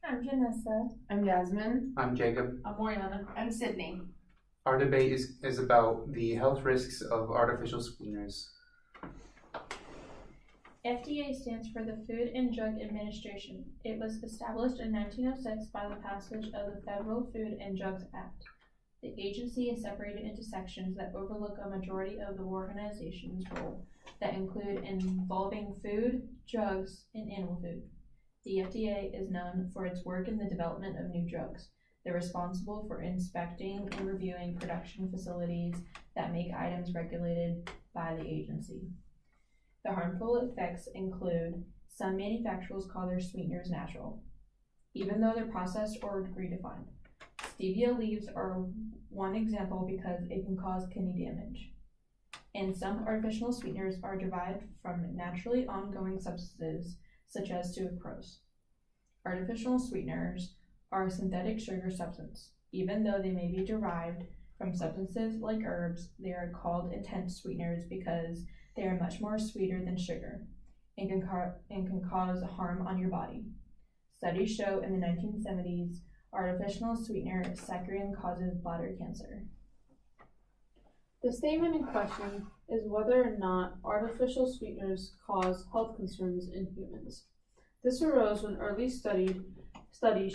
I'm Janessa. I'm Yasmin. I'm Jacob. I'm Oriana. I'm Sydney. Our debate is about the health risks of artificial sweeteners. FDA stands for the Food and Drug Administration. It was established in 1906 by the passage of the Federal Food and Drugs Act. The agency is separated into sections that overlook a majority of the organization's role that include involving food, drugs, and animal food. The FDA is known for its work in the development of new drugs. They're responsible for inspecting and reviewing production facilities that make items regulated by the agency. The harmful effects include some manufacturers call their sweeteners natural, even though they're processed or degree-defined. Stevia leaves are one example because it can cause kidney damage. And some artificial sweeteners are derived from naturally ongoing substances such as sucrose. Artificial sweeteners are a synthetic sugar substance. Even though they may be derived from substances like herbs, they are called intense sweeteners because they are much more sweeter than sugar and can cause harm on your body. Studies show in the 1970s, artificial sweetener saccharin causes bladder cancer. The statement in question is whether or not artificial sweeteners cause health concerns in humans. This arose when early studies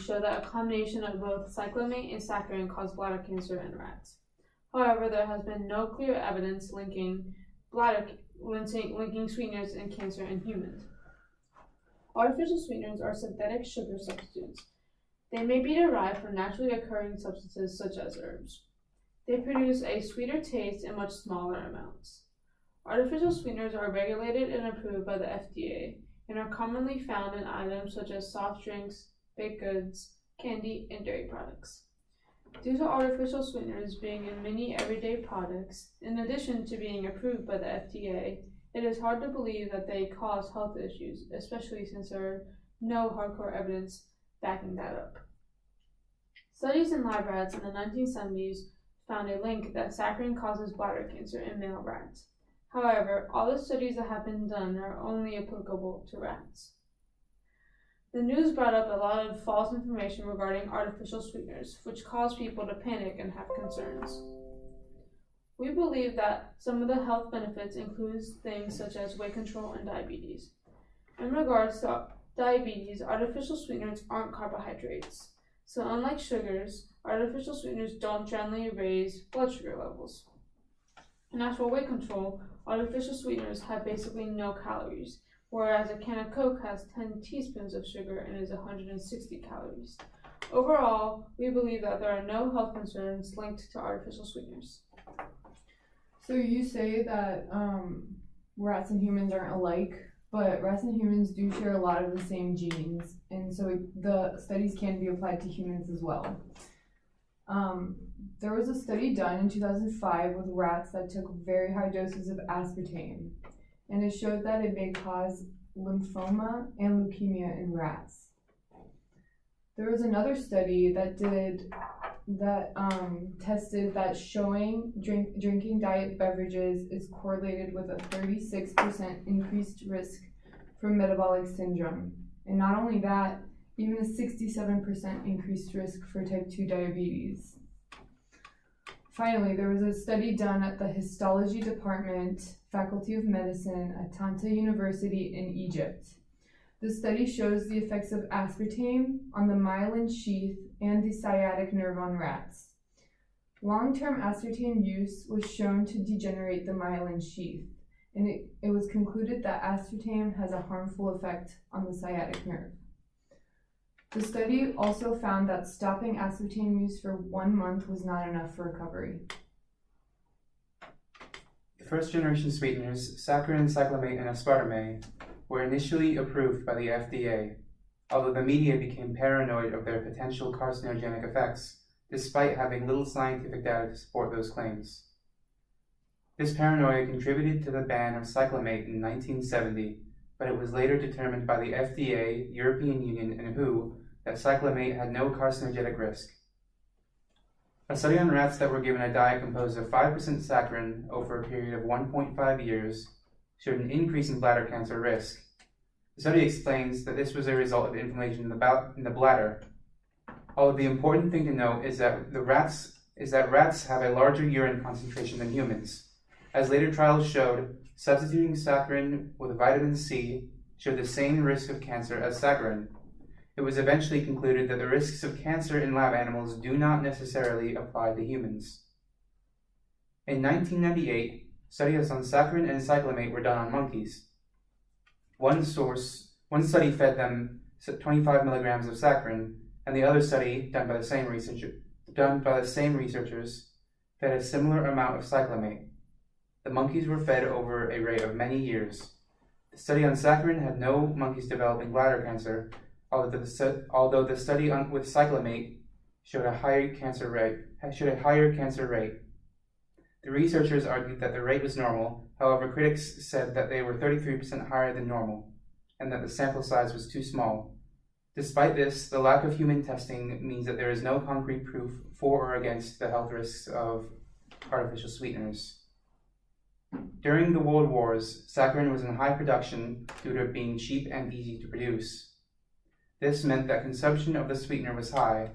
show that a combination of both cyclamate and saccharin cause bladder cancer in rats. However, there has been no clear evidence linking sweeteners and cancer in humans. Artificial sweeteners are synthetic sugar substitutes. They may be derived from naturally occurring substances such as herbs. They produce a sweeter taste in much smaller amounts. Artificial sweeteners are regulated and approved by the FDA and are commonly found in items such as soft drinks, baked goods, candy, and dairy products. Due to artificial sweeteners being in many everyday products, in addition to being approved by the FDA, it is hard to believe that they cause health issues, especially since there are no hardcore evidence backing that up. Studies in lab rats in the 1970s found a link that saccharin causes bladder cancer in male rats. However, all the studies that have been done are only applicable to rats. The news brought up a lot of false information regarding artificial sweeteners, which caused people to panic and have concerns. We believe that some of the health benefits include things such as weight control and diabetes. In regards to diabetes, artificial sweeteners aren't carbohydrates. So unlike sugars, artificial sweeteners don't generally raise blood sugar levels. And as for weight control, artificial sweeteners have basically no calories, whereas a can of Coke has 10 teaspoons of sugar and is 160 calories. Overall, we believe that there are no health concerns linked to artificial sweeteners. So you say that rats and humans aren't alike, but rats and humans do share a lot of the same genes, and so the studies can be applied to humans as well. There was a study done in 2005 with rats that took very high doses of aspartame, and it showed that it may cause lymphoma and leukemia in rats. There was another study that tested that showing drinking diet beverages is correlated with a 36% increased risk for metabolic syndrome. And not only that, even a 67% increased risk for type 2 diabetes. Finally, there was a study done at the Histology Department, Faculty of Medicine at Tanta University in Egypt. The study shows the effects of aspartame on the myelin sheath and the sciatic nerve on rats. Long-term aspartame use was shown to degenerate the myelin sheath, and it was concluded that aspartame has a harmful effect on the sciatic nerve. The study also found that stopping aspartame use for 1 month was not enough for recovery. The first-generation sweeteners, saccharin, cyclamate, and aspartame, were initially approved by the FDA, although the media became paranoid of their potential carcinogenic effects, despite having little scientific data to support those claims. This paranoia contributed to the ban of cyclamate in 1970, but it was later determined by the FDA, European Union, and WHO that cyclamate had no carcinogenic risk. A study on rats that were given a diet composed of 5% saccharin over a period of 1.5 years showed an increase in bladder cancer risk. The study explains that this was a result of inflammation in the bladder. Although the important thing to note is that rats have a larger urine concentration than humans. As later trials showed, substituting saccharin with vitamin C showed the same risk of cancer as saccharin. It was eventually concluded that the risks of cancer in lab animals do not necessarily apply to humans. In 1998, studies on saccharin and cyclamate were done on monkeys. One study fed them 25 milligrams of saccharin, and the other study, done by the same researchers, fed a similar amount of cyclamate. The monkeys were fed over a rate of many years. The study on saccharin had no monkeys developing bladder cancer, although the study with cyclamate showed a higher cancer rate. The researchers argued that the rate was normal. However, critics said that they were 33% higher than normal, and that the sample size was too small. Despite this, the lack of human testing means that there is no concrete proof for or against the health risks of artificial sweeteners. During the World Wars, saccharin was in high production due to it being cheap and easy to produce. This meant that consumption of the sweetener was high,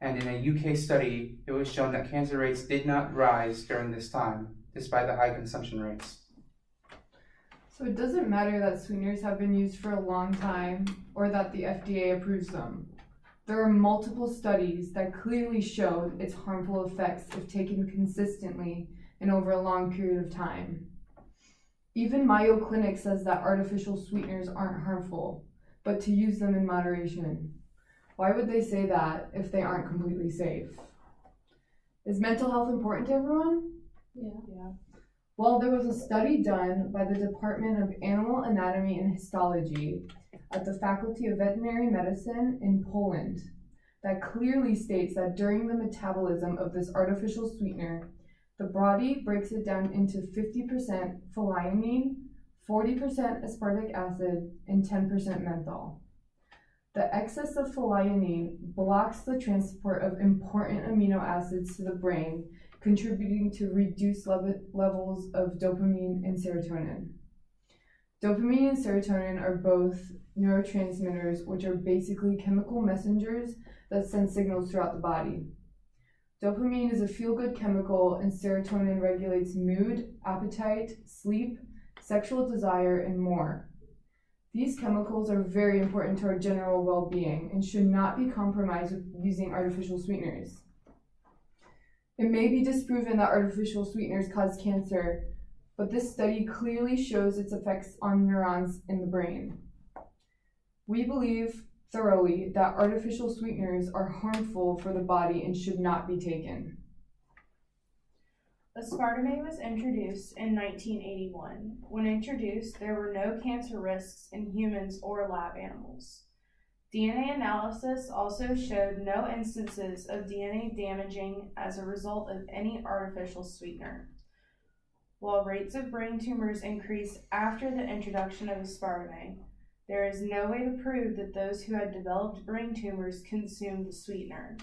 and in a UK study, it was shown that cancer rates did not rise during this time, despite the high consumption rates. So it doesn't matter that sweeteners have been used for a long time or that the FDA approves them. There are multiple studies that clearly show its harmful effects if taken consistently and over a long period of time. Even Mayo Clinic says that artificial sweeteners aren't harmful, but to use them in moderation. Why would they say that if they aren't completely safe? Is mental health important to everyone? Yeah. Well, there was a study done by the Department of Animal Anatomy and Histology at the Faculty of Veterinary Medicine in Poland that clearly states that during the metabolism of this artificial sweetener, the body breaks it down into 50% phenylalanine, 40% aspartic acid, and 10% menthol. The excess of phenylalanine blocks the transport of important amino acids to the brain, contributing to reduced levels of dopamine and serotonin. Dopamine and serotonin are both neurotransmitters, which are basically chemical messengers that send signals throughout the body. Dopamine is a feel-good chemical, and serotonin regulates mood, appetite, sleep, sexual desire, and more. These chemicals are very important to our general well-being and should not be compromised with using artificial sweeteners. It may be disproven that artificial sweeteners cause cancer, but this study clearly shows its effects on neurons in the brain. We believe thoroughly that artificial sweeteners are harmful for the body and should not be taken. Aspartame was introduced in 1981. When introduced, there were no cancer risks in humans or lab animals. DNA analysis also showed no instances of DNA damaging as a result of any artificial sweetener. While rates of brain tumors increased after the introduction of aspartame, there is no way to prove that those who had developed brain tumors consumed the sweetener.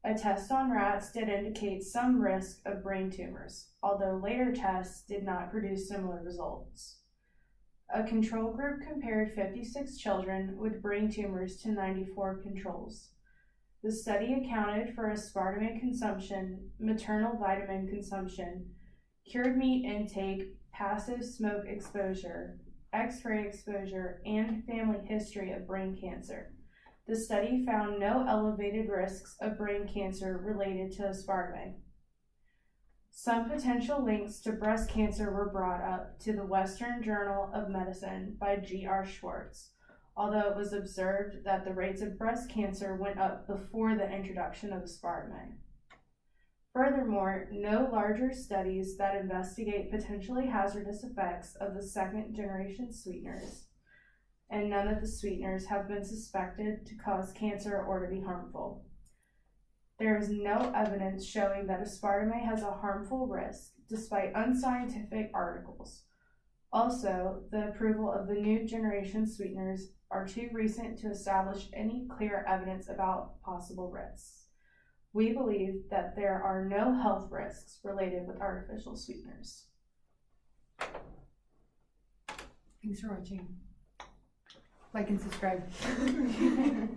A test on rats did indicate some risk of brain tumors, although later tests did not produce similar results. A control group compared 56 children with brain tumors to 94 controls. The study accounted for aspartame consumption, maternal vitamin consumption, cured meat intake, passive smoke exposure, X-ray exposure, and family history of brain cancer. The study found no elevated risks of brain cancer related to aspartame. Some potential links to breast cancer were brought up to the Western Journal of Medicine by G.R. Schwartz, although it was observed that the rates of breast cancer went up before the introduction of aspartame. Furthermore, no larger studies that investigate potentially hazardous effects of the second-generation sweeteners, and none of the sweeteners have been suspected to cause cancer or to be harmful. There is no evidence showing that aspartame has a harmful risk, despite unscientific articles. Also, the approval of the new generation sweeteners are too recent to establish any clear evidence about possible risks. We believe that there are no health risks related with artificial sweeteners. Thanks for watching. Like and subscribe.